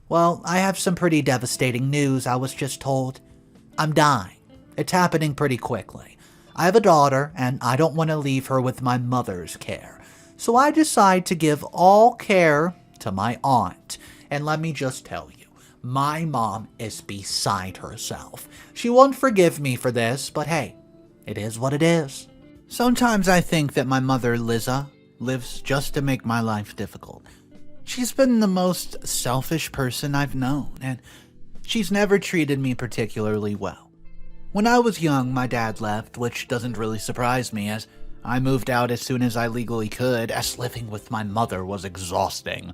Well, I have some pretty devastating news, I was just told. I'm dying. It's happening pretty quickly. I have a daughter, and I don't want to leave her with my mother's care. So I decide to give all care to my aunt. And let me just tell you, my mom is beside herself. She won't forgive me for this, but hey, it is what it is. Sometimes I think that my mother, Liza, lives just to make my life difficult. She's been the most selfish person I've known, and she's never treated me particularly well. When I was young, my dad left, which doesn't really surprise me, as I moved out as soon as I legally could, as living with my mother was exhausting.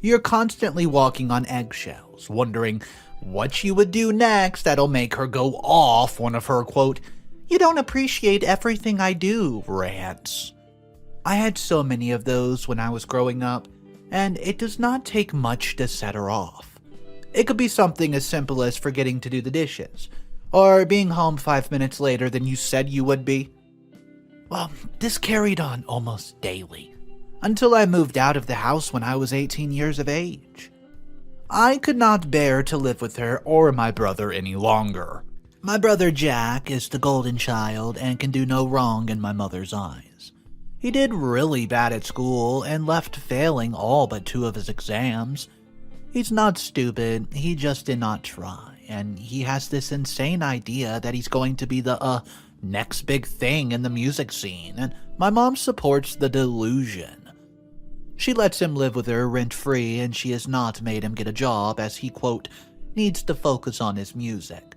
You're constantly walking on eggshells, wondering what she would do next that'll make her go off one of her, quote, "You don't appreciate everything I do" rants. I had so many of those when I was growing up, and it does not take much to set her off. It could be something as simple as forgetting to do the dishes, or being home 5 minutes later than you said you would be. Well, this carried on almost daily, until I moved out of the house when I was 18 years of age. I could not bear to live with her or my brother any longer. My brother Jack is the golden child and can do no wrong in my mother's eyes. He did really bad at school and left failing all but 2 of his exams. He's not stupid, he just did not try, and he has this insane idea that he's going to be the, next big thing in the music scene, and my mom supports the delusion. She lets him live with her rent-free, and she has not made him get a job as he, quote, needs to focus on his music.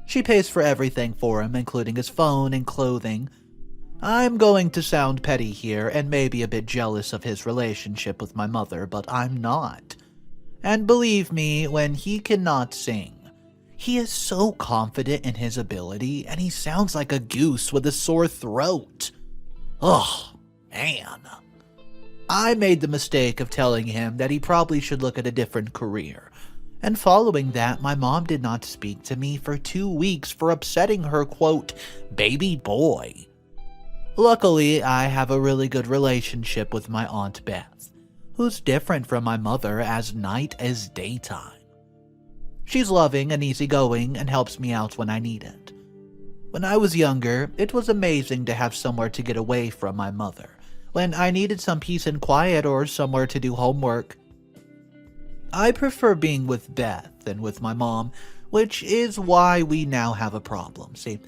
She pays for everything for him, including his phone and clothing. I'm going to sound petty here and maybe a bit jealous of his relationship with my mother, but I'm not. And believe me, when he cannot sing, he is so confident in his ability, and he sounds like a goose with a sore throat. Ugh, man. I made the mistake of telling him that he probably should look at a different career. And following that, my mom did not speak to me for 2 weeks for upsetting her, quote, baby boy. Luckily, I have a really good relationship with my Aunt Beth, who's different from my mother as night is daytime. She's loving and easygoing and helps me out when I need it. When I was younger, it was amazing to have somewhere to get away from my mother, when I needed some peace and quiet or somewhere to do homework. I prefer being with Beth than with my mom, which is why we now have a problem. See,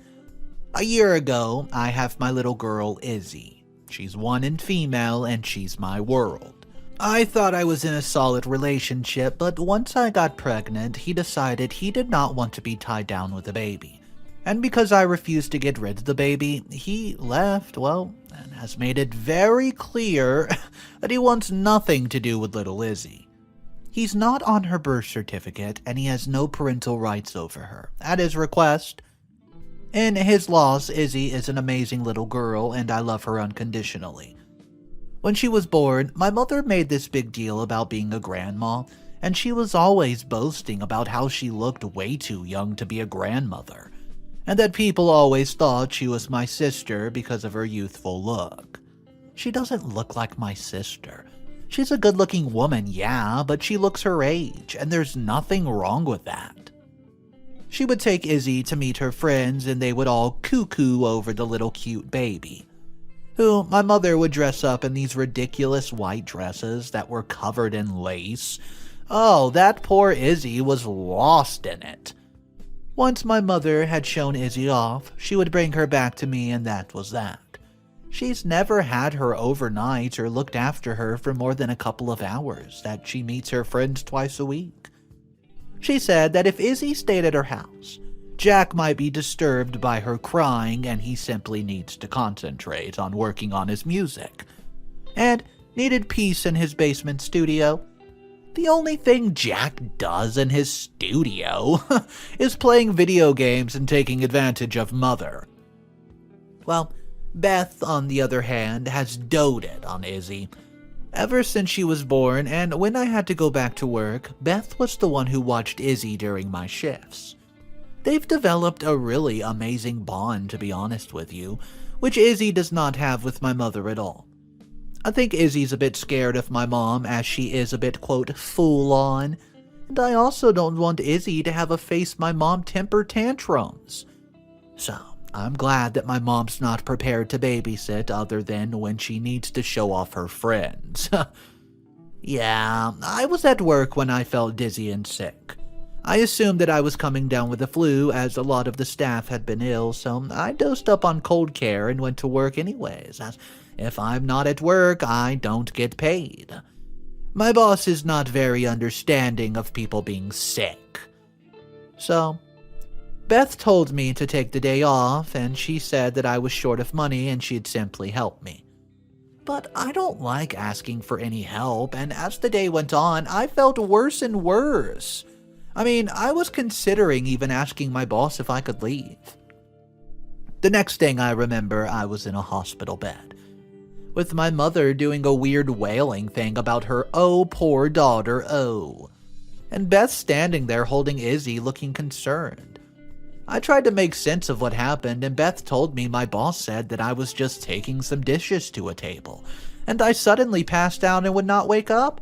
a year ago, I have my little girl, Izzy. She's 1 and female, and she's my world. I thought I was in a solid relationship, but once I got pregnant, he decided he did not want to be tied down with a baby. And because I refused to get rid of the baby, he left, well, and has made it very clear that he wants nothing to do with little Izzy. He's not on her birth certificate, and he has no parental rights over her, at his request. In his loss, Izzy is an amazing little girl, and I love her unconditionally. When she was born, my mother made this big deal about being a grandma, and she was always boasting about how she looked way too young to be a grandmother, and that people always thought she was my sister because of her youthful look. She doesn't look like my sister. She's a good-looking woman, yeah, but she looks her age, and there's nothing wrong with that. She would take Izzy to meet her friends, and they would all cuckoo over the little cute baby, who my mother would dress up in these ridiculous white dresses that were covered in lace. Oh, that poor Izzy was lost in it. Once my mother had shown Izzy off, she would bring her back to me, and that was that. She's never had her overnight or looked after her for more than a couple of hours that she meets her friends twice a week. She said that if Izzy stayed at her house, Jack might be disturbed by her crying and he simply needs to concentrate on working on his music, and needed peace in his basement studio. The only thing Jack does in his studio is playing video games and taking advantage of Mother. Well, Beth, on the other hand, has doted on Izzy ever since she was born, and when I had to go back to work, Beth was the one who watched Izzy during my shifts. They've developed a really amazing bond, to be honest with you, which Izzy does not have with my mother at all. I think Izzy's a bit scared of my mom, as she is a bit, quote, full-on, and I also don't want Izzy to have a face my mom temper tantrums. So, I'm glad that my mom's not prepared to babysit other than when she needs to show off her friends. Yeah, I was at work when I felt dizzy and sick. I assumed that I was coming down with the flu as a lot of the staff had been ill, so I dosed up on cold care and went to work anyways, as if I'm not at work, I don't get paid. My boss is not very understanding of people being sick. So, Beth told me to take the day off, and she said that I was short of money and she'd simply help me. But I don't like asking for any help, and as the day went on, I felt worse and worse. I mean, I was considering even asking my boss if I could leave. The next thing I remember, I was in a hospital bed, with my mother doing a weird wailing thing about her "oh, poor daughter, oh," and Beth standing there holding Izzy looking concerned. I tried to make sense of what happened, and Beth told me my boss said that I was just taking some dishes to a table, and I suddenly passed out and would not wake up.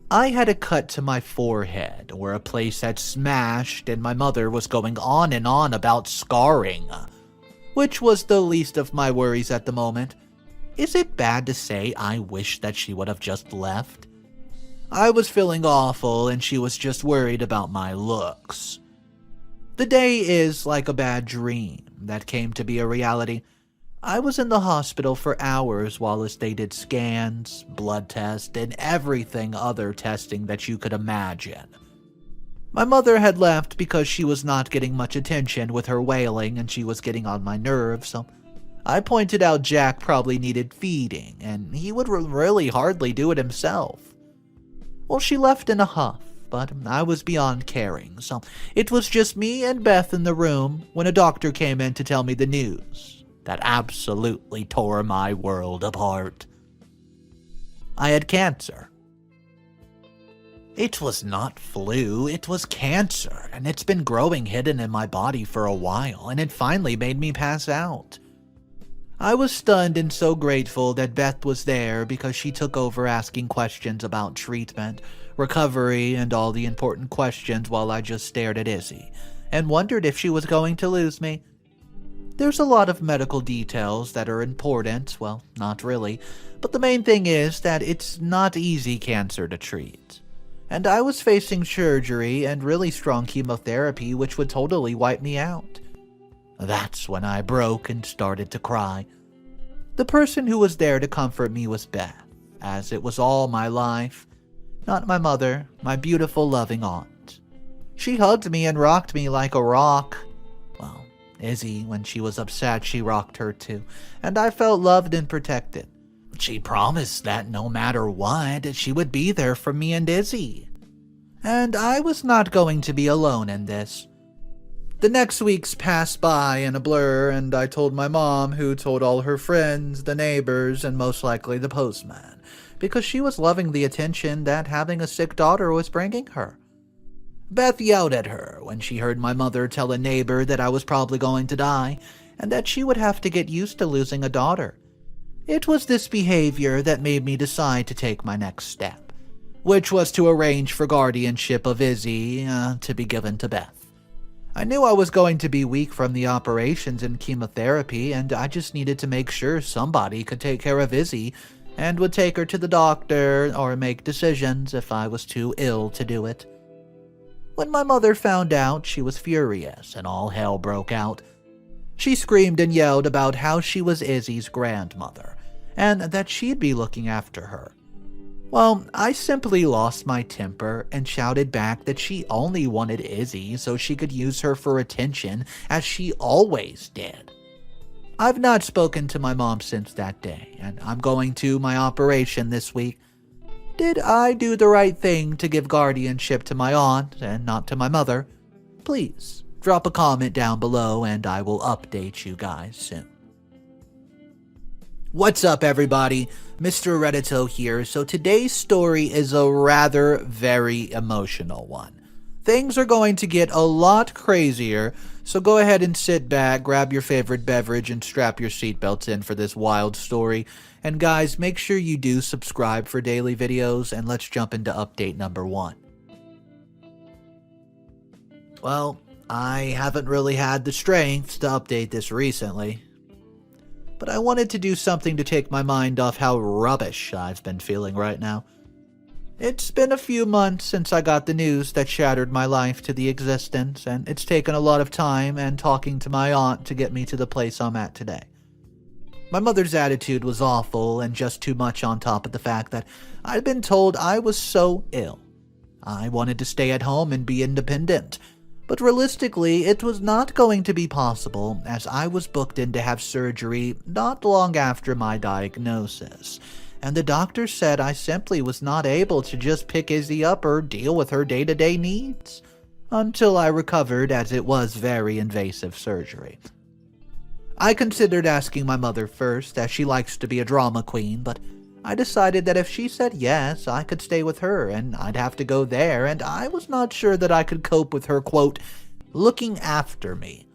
I had a cut to my forehead where a place had smashed, and my mother was going on and on about scarring, which was the least of my worries at the moment. Is it bad to say I wish that she would have just left? I was feeling awful, and she was just worried about my looks. The day is like a bad dream that came to be a reality. I was in the hospital for hours while they did scans, blood tests, and everything other testing that you could imagine. My mother had left because she was not getting much attention with her wailing and she was getting on my nerves, so I pointed out Jack probably needed feeding, and he would really hardly do it himself. Well, she left in a huff, but I was beyond caring, so it was just me and Beth in the room when a doctor came in to tell me the news that absolutely tore my world apart. I had cancer. It was not flu, it was cancer, and it's been growing hidden in my body for a while, and it finally made me pass out. I was stunned and so grateful that Beth was there because she took over asking questions about treatment, recovery, and all the important questions while I just stared at Izzy and wondered if she was going to lose me. There's a lot of medical details that are important, well, not really, but the main thing is that it's not easy cancer to treat. And I was facing surgery and really strong chemotherapy which would totally wipe me out. That's when I broke and started to cry. The person who was there to comfort me was Beth, as it was all my life, not my mother, my beautiful loving aunt. She hugged me and rocked me like a rock. Well, Izzy, when she was upset, she rocked her too, and I felt loved and protected. She promised that no matter what, she would be there for me and Izzy. And I was not going to be alone in this. The next weeks passed by in a blur, and I told my mom, who told all her friends, the neighbors, and most likely the postman, because she was loving the attention that having a sick daughter was bringing her. Beth yelled at her when she heard my mother tell a neighbor that I was probably going to die, and that she would have to get used to losing a daughter. It was this behavior that made me decide to take my next step, which was to arrange for guardianship of Izzy to be given to Beth. I knew I was going to be weak from the operations and chemotherapy, and I just needed to make sure somebody could take care of Izzy and would take her to the doctor or make decisions if I was too ill to do it. When my mother found out, she was furious and all hell broke out. She screamed and yelled about how she was Izzy's grandmother and that she'd be looking after her. Well, I simply lost my temper and shouted back that she only wanted Izzy so she could use her for attention, as she always did. I've not spoken to my mom since that day, and I'm going to my operation this week. Did I do the right thing to give guardianship to my aunt and not to my mother? Please drop a comment down below and I will update you guys soon. What's up, everybody? Mr. Reddito here. So today's story is a rather very emotional one. Things are going to get a lot crazier, so go ahead and sit back, grab your favorite beverage, and strap your seatbelts in for this wild story. And guys, make sure you do subscribe for daily videos, and let's jump into update number 1. Well, I haven't really had the strength to update this recently, but I wanted to do something to take my mind off how rubbish I've been feeling right now. It's been a few months since I got the news that shattered my life to the existence, and it's taken a lot of time and talking to my aunt to get me to the place I'm at today. My mother's attitude was awful and just too much on top of the fact that I'd been told I was so ill. I wanted to stay at home and be independent, but realistically it was not going to be possible as I was booked in to have surgery not long after my diagnosis, and the doctor said I simply was not able to just pick Izzy up or deal with her day-to-day needs until I recovered, as it was very invasive surgery. I considered asking my mother first, as she likes to be a drama queen, but I decided that if she said yes, I could stay with her and I'd have to go there, and I was not sure that I could cope with her, quote, looking after me.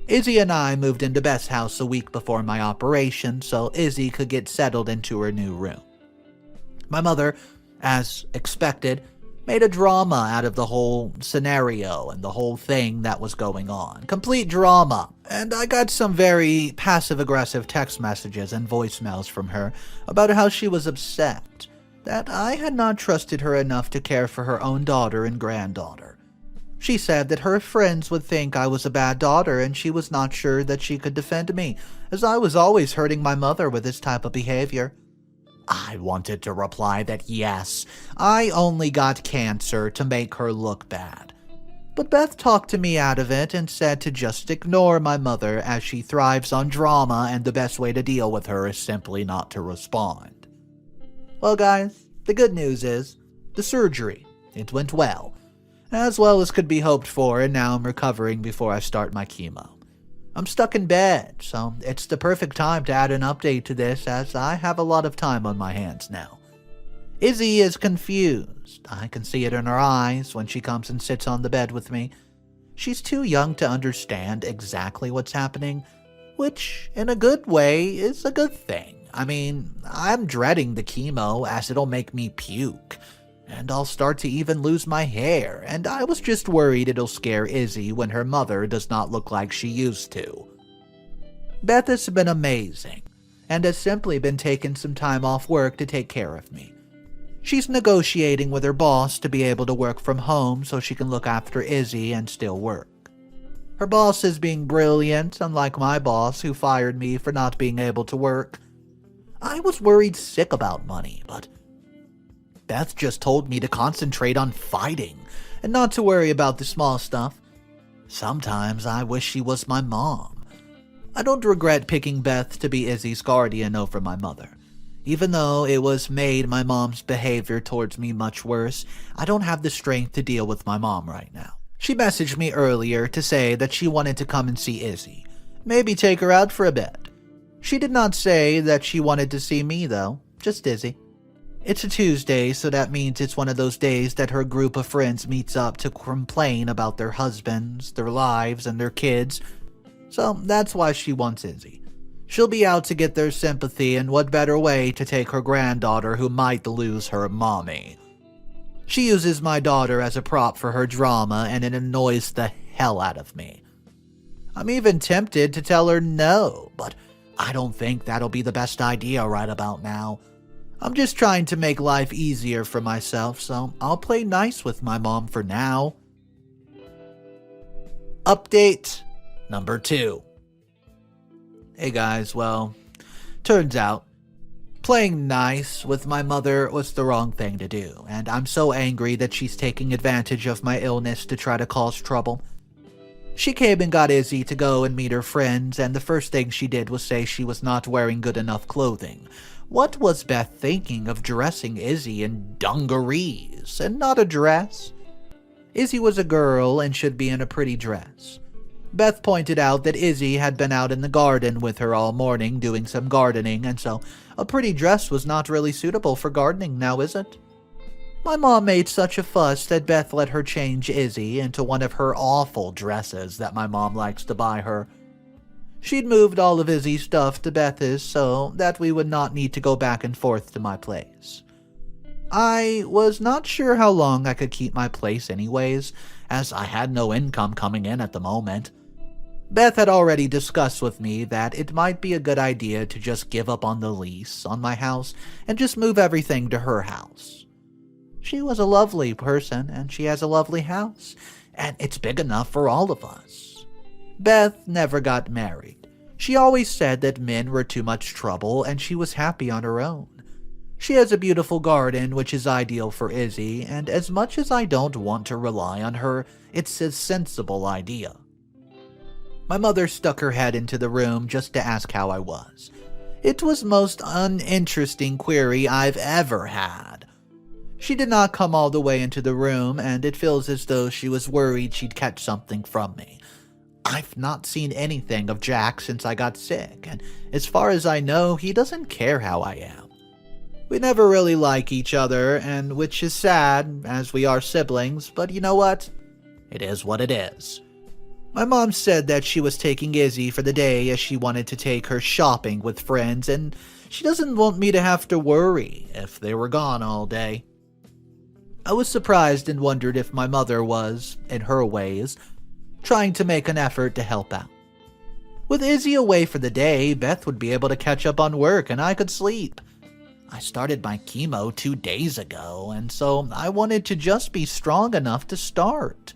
Izzy and I moved into Beth's house a week before my operation so Izzy could get settled into her new room. My mother, as expected, made a drama out of the whole scenario and the whole thing that was going on. Complete drama. And I got some very passive-aggressive text messages and voicemails from her about how she was upset that I had not trusted her enough to care for her own daughter and granddaughter. She said that her friends would think I was a bad daughter and she was not sure that she could defend me, as I was always hurting my mother with this type of behavior. I wanted to reply that yes, I only got cancer to make her look bad. But Beth talked me out of it and said to just ignore my mother as she thrives on drama and the best way to deal with her is simply not to respond. Well guys, the good news is, the surgery, it went well as could be hoped for, and now I'm recovering before I start my chemo. I'm stuck in bed, so it's the perfect time to add an update to this as I have a lot of time on my hands now. Izzy is confused. I can see it in her eyes when she comes and sits on the bed with me. She's too young to understand exactly what's happening, which, in a good way, is a good thing. I mean, I'm dreading the chemo as it'll make me puke, and I'll start to even lose my hair, and I was just worried it'll scare Izzy when her mother does not look like she used to. Beth has been amazing, and has simply been taking some time off work to take care of me. She's negotiating with her boss to be able to work from home so she can look after Izzy and still work. Her boss is being brilliant, unlike my boss who fired me for not being able to work. I was worried sick about money, but Beth just told me to concentrate on fighting and not to worry about the small stuff. Sometimes I wish she was my mom. I don't regret picking Beth to be Izzy's guardian over my mother. Even though it was made my mom's behavior towards me much worse, I don't have the strength to deal with my mom right now. She messaged me earlier to say that she wanted to come and see Izzy. Maybe take her out for a bit. She did not say that she wanted to see me though, just Izzy. It's a Tuesday, so that means it's one of those days that her group of friends meets up to complain about their husbands, their lives, and their kids. So that's why she wants Izzy. She'll be out to get their sympathy, and what better way to take her granddaughter who might lose her mommy. She uses my daughter as a prop for her drama, and it annoys the hell out of me. I'm even tempted to tell her no, but I don't think that'll be the best idea right about now. I'm just trying to make life easier for myself, so I'll play nice with my mom for now. Update number 2. Hey guys, well, turns out, playing nice with my mother was the wrong thing to do, and I'm so angry that she's taking advantage of my illness to try to cause trouble. She came and got Izzy to go and meet her friends, and the first thing she did was say she was not wearing good enough clothing. What was Beth thinking of dressing Izzy in dungarees and not a dress? Izzy was a girl and should be in a pretty dress. Beth pointed out that Izzy had been out in the garden with her all morning doing some gardening, and so a pretty dress was not really suitable for gardening now, is it? My mom made such a fuss that Beth let her change Izzy into one of her awful dresses that my mom likes to buy her. She'd moved all of Izzy's stuff to Beth's so that we would not need to go back and forth to my place. I was not sure how long I could keep my place anyways, as I had no income coming in at the moment. Beth had already discussed with me that it might be a good idea to just give up on the lease on my house and just move everything to her house. She was a lovely person, and she has a lovely house, and it's big enough for all of us. Beth never got married. She always said that men were too much trouble, and she was happy on her own. She has a beautiful garden, which is ideal for Izzy, and as much as I don't want to rely on her, it's a sensible idea. My mother stuck her head into the room just to ask how I was. It was the most uninteresting query I've ever had. She did not come all the way into the room, and it feels as though she was worried she'd catch something from me. I've not seen anything of Jack since I got sick, and as far as I know, he doesn't care how I am. We never really like each other, and which is sad, as we are siblings, but you know what? It is what it is. My mom said that she was taking Izzy for the day as she wanted to take her shopping with friends, and she doesn't want me to have to worry if they were gone all day. I was surprised and wondered if my mother was, in her ways, trying to make an effort to help out. With Izzy away for the day, Beth would be able to catch up on work and I could sleep. I started my chemo 2 days ago, and so I wanted to just be strong enough to start.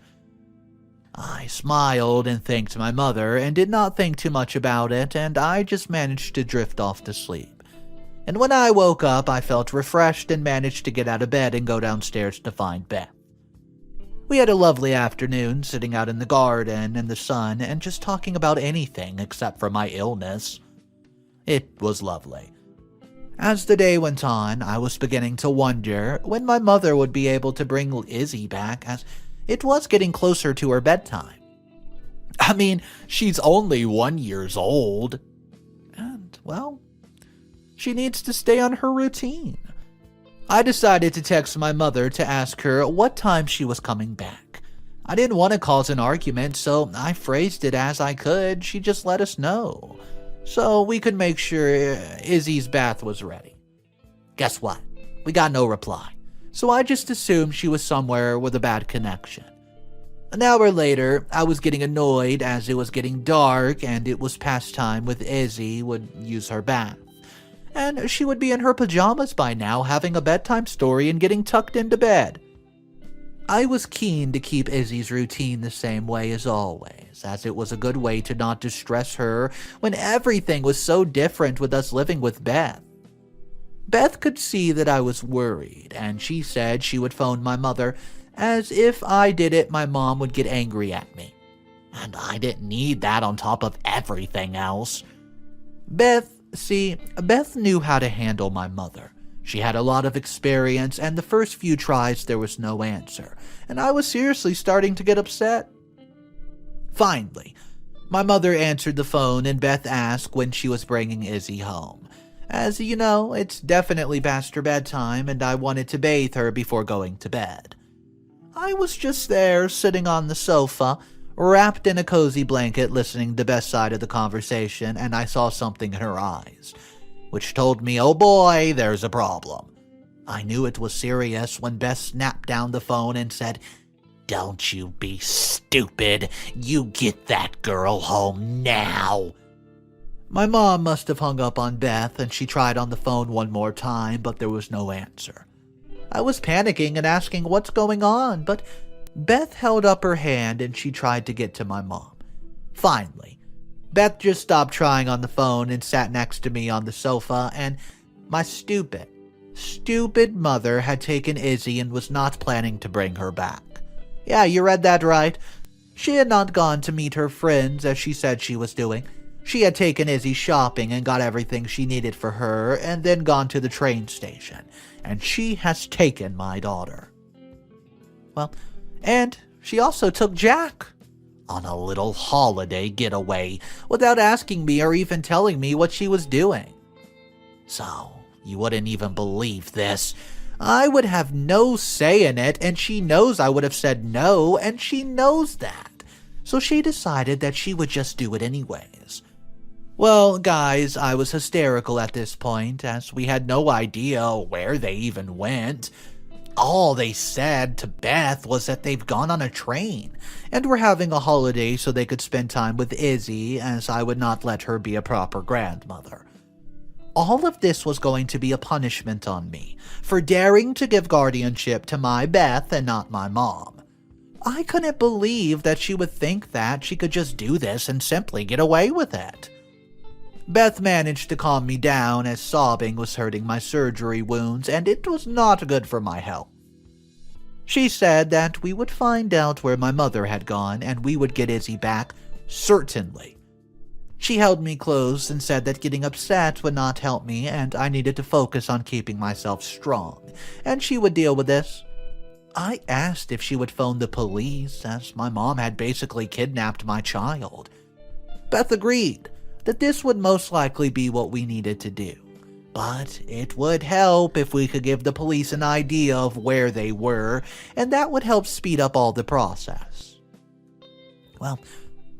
I smiled and thanked my mother and did not think too much about it, and I just managed to drift off to sleep. And when I woke up, I felt refreshed and managed to get out of bed and go downstairs to find Beth. We had a lovely afternoon sitting out in the garden in the sun and just talking about anything except for my illness. It was lovely. As the day went on, I was beginning to wonder when my mother would be able to bring Izzy back, as it was getting closer to her bedtime. I mean, she's only 1 year old. And, well, she needs to stay on her routine. I decided to text my mother to ask her what time she was coming back. I didn't want to cause an argument, so I phrased it as I could. She just let us know, so we could make sure Izzy's bath was ready. Guess what? We got no reply, so I just assumed she was somewhere with a bad connection. An hour later, I was getting annoyed as it was getting dark and it was past time with Izzy would use her bath. And she would be in her pajamas by now, having a bedtime story and getting tucked into bed. I was keen to keep Izzy's routine the same way as always, as it was a good way to not distress her when everything was so different with us living with Beth. Beth could see that I was worried, and she said she would phone my mother, as if I did it, my mom would get angry at me. And I didn't need that on top of everything else. Beth knew how to handle my mother. She had a lot of experience, and the first few tries there was no answer, and I was seriously starting to get upset. Finally, my mother answered the phone, and Beth asked when she was bringing Izzy home. As you know, it's definitely past her bedtime, and I wanted to bathe her before going to bed. I was just there, sitting on the sofa, wrapped in a cozy blanket, listening to Beth's side of the conversation, and I saw something in her eyes, which told me, oh boy, there's a problem. I knew it was serious when Beth snapped down the phone and said, "Don't you be stupid. You get that girl home now." My mom must have hung up on Beth, and she tried on the phone one more time, but there was no answer. I was panicking and asking what's going on, but Beth held up her hand and she tried to get to my mom. Finally, Beth just stopped trying on the phone and sat next to me on the sofa, and my stupid mother had taken Izzy and was not planning to bring her back. Yeah, you read that right. She had not gone to meet her friends as she said she was doing. She had taken Izzy shopping and got everything she needed for her and then gone to the train station. And she has taken my daughter. Well, and she also took Jack on a little holiday getaway without asking me or even telling me what she was doing. So, you wouldn't even believe this. I would have no say in it, and she knows I would have said no, and she knows that. So she decided that she would just do it anyways. Well, guys, I was hysterical at this point, as we had no idea where they even went. All they said to Beth was that they've gone on a train, and were having a holiday so they could spend time with Izzy, as I would not let her be a proper grandmother. All of this was going to be a punishment on me, for daring to give guardianship to my Beth and not my mom. I couldn't believe that she would think that she could just do this and simply get away with it. Beth managed to calm me down, as sobbing was hurting my surgery wounds and it was not good for my health. She said that we would find out where my mother had gone and we would get Izzy back, certainly. She held me close and said that getting upset would not help me and I needed to focus on keeping myself strong, and she would deal with this. I asked if she would phone the police, as my mom had basically kidnapped my child. Beth agreed that this would most likely be what we needed to do, but it would help if we could give the police an idea of where they were, and that would help speed up all the process. Well,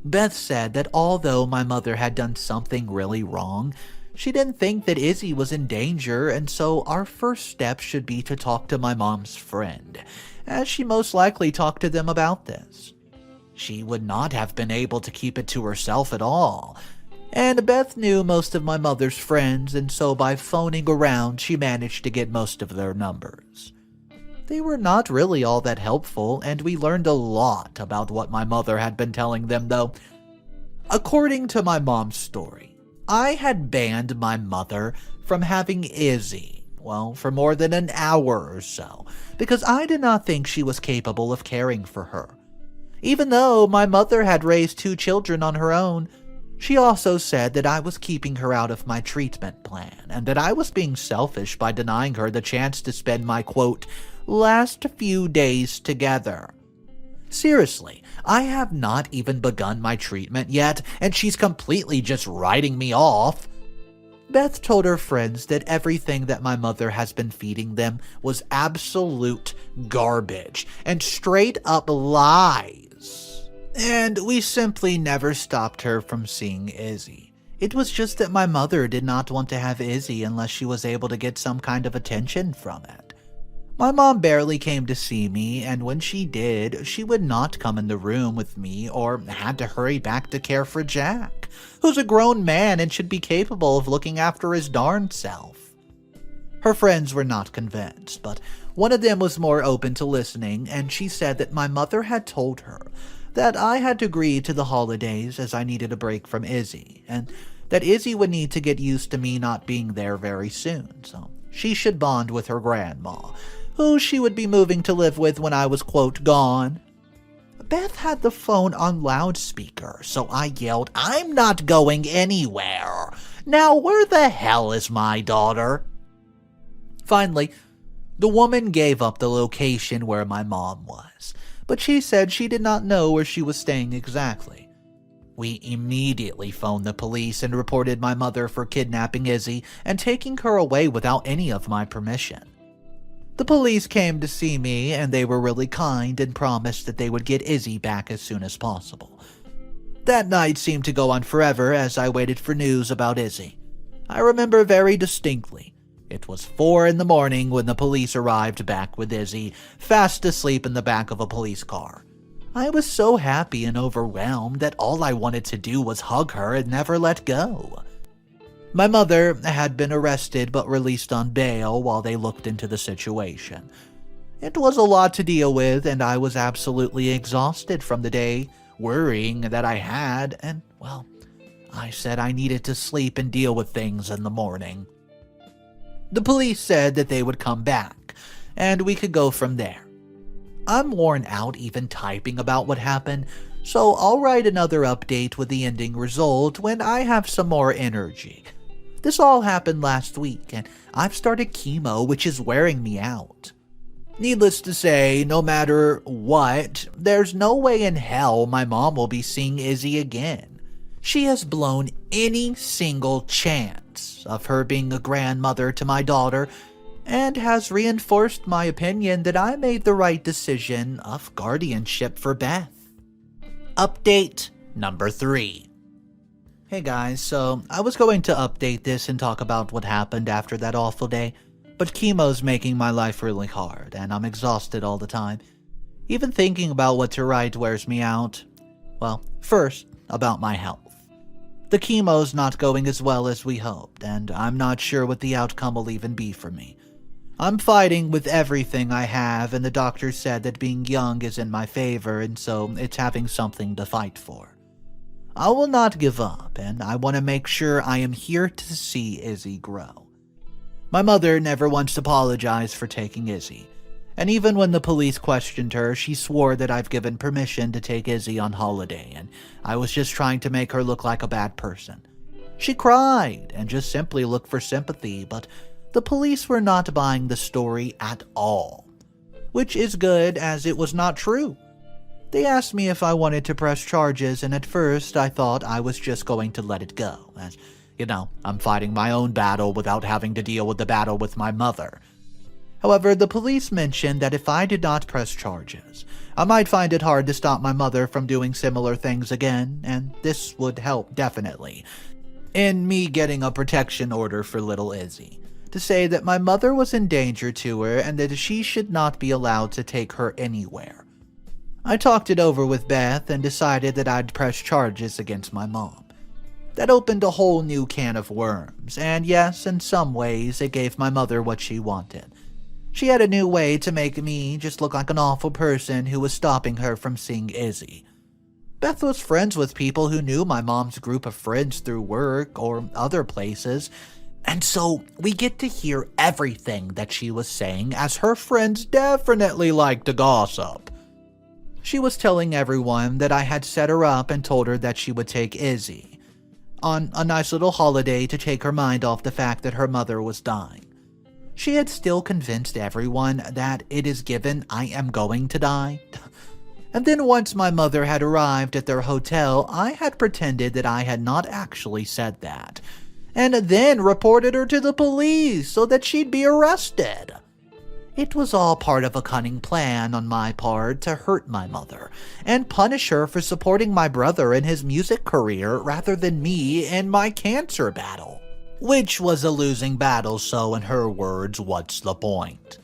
Beth said that although my mother had done something really wrong, she didn't think that Izzy was in danger, and so our first step should be to talk to my mom's friend, as she most likely talked to them about this. She would not have been able to keep it to herself at all, and Beth knew most of my mother's friends, and so by phoning around she managed to get most of their numbers. They were not really all that helpful, and we learned a lot about what my mother had been telling them, though. According to my mom's story, I had banned my mother from having Izzy, for more than an hour or so, because I did not think she was capable of caring for her. Even though my mother had raised 2 children on her own, she also said that I was keeping her out of my treatment plan, and that I was being selfish by denying her the chance to spend my, quote, last few days together. Seriously, I have not even begun my treatment yet, and she's completely just writing me off. Beth told her friends that everything that my mother has been feeding them was absolute garbage and straight up lies. And we simply never stopped her from seeing Izzy. It was just that my mother did not want to have Izzy unless she was able to get some kind of attention from it. My mom barely came to see me, and when she did, she would not come in the room with me or had to hurry back to care for Jack, who's a grown man and should be capable of looking after his darn self. Her friends were not convinced, but one of them was more open to listening, and she said that my mother had told her that I had to agree to the holidays as I needed a break from Izzy, and that Izzy would need to get used to me not being there very soon, so she should bond with her grandma, who she would be moving to live with when I was, quote, gone. Beth had the phone on loudspeaker, so I yelled, "I'm not going anywhere. Now where the hell is my daughter?" Finally, the woman gave up the location where my mom was, but she said she did not know where she was staying exactly. We immediately phoned the police and reported my mother for kidnapping Izzy and taking her away without any of my permission. The police came to see me, and they were really kind and promised that they would get Izzy back as soon as possible. That night seemed to go on forever as I waited for news about Izzy. I remember very distinctly. It was 4 a.m. when the police arrived back with Izzy, fast asleep in the back of a police car. I was so happy and overwhelmed that all I wanted to do was hug her and never let go. My mother had been arrested but released on bail while they looked into the situation. It was a lot to deal with, and I was absolutely exhausted from the day, worrying that I had, and, I said I needed to sleep and deal with things in the morning. The police said that they would come back, and we could go from there. I'm worn out even typing about what happened, so I'll write another update with the ending result when I have some more energy. This all happened last week, and I've started chemo, which is wearing me out. Needless to say, no matter what, there's no way in hell my mom will be seeing Izzy again. She has blown any single chance of her being a grandmother to my daughter, and has reinforced my opinion that I made the right decision of guardianship for Beth. Update number 3. Hey guys, so I was going to update this and talk about what happened after that awful day, but chemo's making my life really hard, and I'm exhausted all the time. Even thinking about what to write wears me out. Well, first, about my health. The chemo's not going as well as we hoped, and I'm not sure what the outcome will even be for me. I'm fighting with everything I have, and the doctor said that being young is in my favor, and so it's having something to fight for. I will not give up, and I want to make sure I am here to see Izzy grow. My mother never once apologized for taking Izzy, and even when the police questioned her, she swore that I've given permission to take Izzy on holiday, and I was just trying to make her look like a bad person. She cried and just simply looked for sympathy, but the police were not buying the story at all, which is good as it was not true. They asked me if I wanted to press charges, and at first I thought I was just going to let it go, as, I'm fighting my own battle without having to deal with the battle with my mother. However, the police mentioned that if I did not press charges, I might find it hard to stop my mother from doing similar things again, and this would help definitely in me getting a protection order for little Izzy, to say that my mother was in danger to her and that she should not be allowed to take her anywhere. I talked it over with Beth and decided that I'd press charges against my mom. That opened a whole new can of worms, and yes, in some ways, it gave my mother what she wanted. She had a new way to make me just look like an awful person who was stopping her from seeing Izzy. Beth was friends with people who knew my mom's group of friends through work or other places, and so we get to hear everything that she was saying, as her friends definitely like to gossip. She was telling everyone that I had set her up and told her that she would take Izzy on a nice little holiday to take her mind off the fact that her mother was dying. She had still convinced everyone that it is given I am going to die. And then once my mother had arrived at their hotel, I had pretended that I had not actually said that, and then reported her to the police so that she'd be arrested. It was all part of a cunning plan on my part to hurt my mother and punish her for supporting my brother in his music career rather than me in my cancer battle, which was a losing battle, so in her words, what's the point?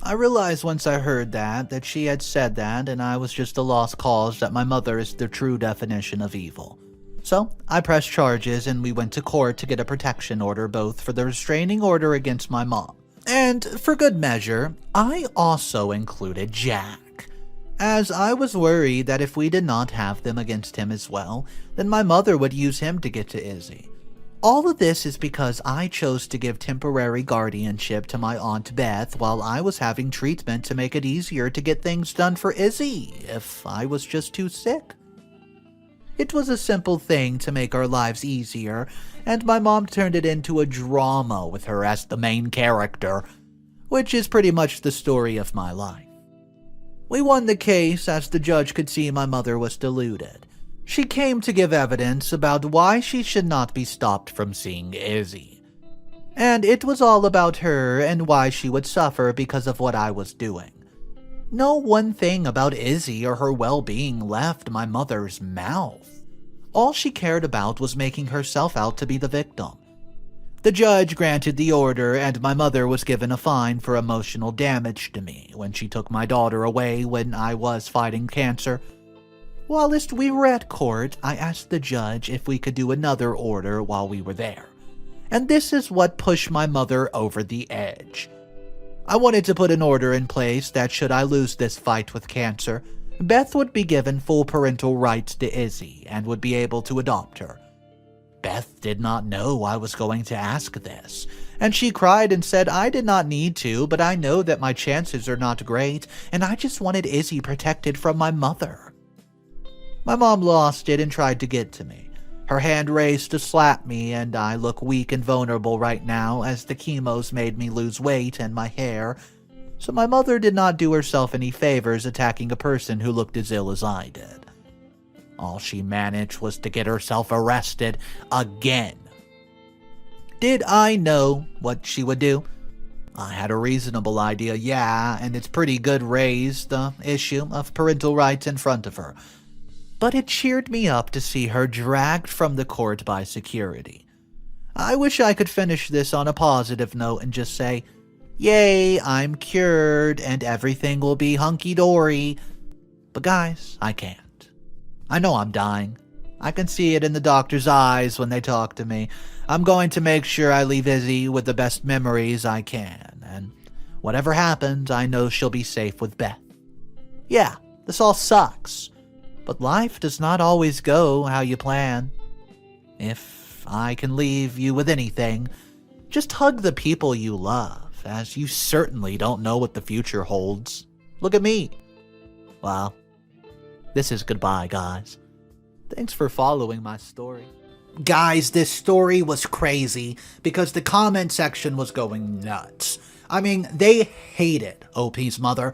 I realized once I heard that she had said that and I was just a lost cause, that my mother is the true definition of evil. So I pressed charges and we went to court to get a protection order, both for the restraining order against my mom. And for good measure, I also included Jack, as I was worried that if we did not have them against him as well, then my mother would use him to get to Izzy. All of this is because I chose to give temporary guardianship to my Aunt Beth while I was having treatment to make it easier to get things done for Izzy if I was just too sick. It was a simple thing to make our lives easier, and my mom turned it into a drama with her as the main character, which is pretty much the story of my life. We won the case as the judge could see my mother was deluded. She came to give evidence about why she should not be stopped from seeing Izzy. And it was all about her and why she would suffer because of what I was doing. No one thing about Izzy or her well-being left my mother's mouth. All she cared about was making herself out to be the victim. The judge granted the order, and my mother was given a fine for emotional damage to me when she took my daughter away when I was fighting cancer. Whilst we were at court, I asked the judge if we could do another order while we were there. And this is what pushed my mother over the edge. I wanted to put an order in place that should I lose this fight with cancer, Beth would be given full parental rights to Izzy and would be able to adopt her. Beth did not know I was going to ask this, and she cried and said I did not need to, but I know that my chances are not great, and I just wanted Izzy protected from my mother. My mom lost it and tried to get to me. Her hand raised to slap me, and I look weak and vulnerable right now as the chemos made me lose weight and my hair, so my mother did not do herself any favors attacking a person who looked as ill as I did. All she managed was to get herself arrested again. Did I know what she would do? I had a reasonable idea, yeah, and it's pretty good raise the issue of parental rights in front of her. but it cheered me up to see her dragged from the court by security. I wish I could finish this on a positive note and just say, "Yay, I'm cured and everything will be hunky-dory." But guys, I can't. I know I'm dying. I can see it in the doctor's eyes when they talk to me. I'm going to make sure I leave Izzy with the best memories I can, and whatever happens, I know she'll be safe with Beth. Yeah, this all sucks, but life does not always go how you plan. If I can leave you with anything, just hug the people you love, as you certainly don't know what the future holds. Look at me. Well, this is goodbye, guys. Thanks for following my story. Guys, this story was crazy because the comment section was going nuts. I mean, they hated OP's mother.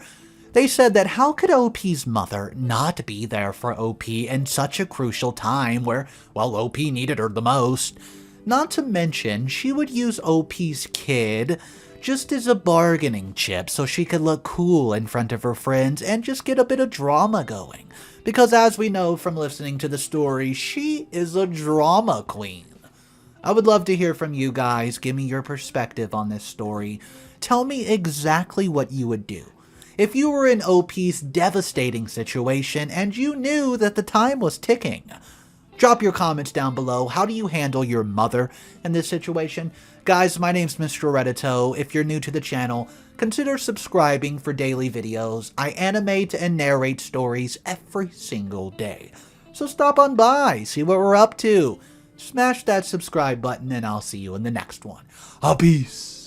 They said that how could OP's mother not be there for OP in such a crucial time where, well, OP needed her the most? Not to mention, she would use OP's kid just as a bargaining chip so she could look cool in front of her friends and just get a bit of drama going. Because as we know from listening to the story, she is a drama queen. I would love to hear from you guys. Give me your perspective on this story. Tell me exactly what you would do if you were in OP's devastating situation and you knew that the time was ticking. Drop your comments down below. How do you handle your mother in this situation? Guys, my name's Mr. Reddito. If you're new to the channel, consider subscribing for daily videos. I animate and narrate stories every single day. So stop on by, see what we're up to. Smash that subscribe button and I'll see you in the next one. Peace.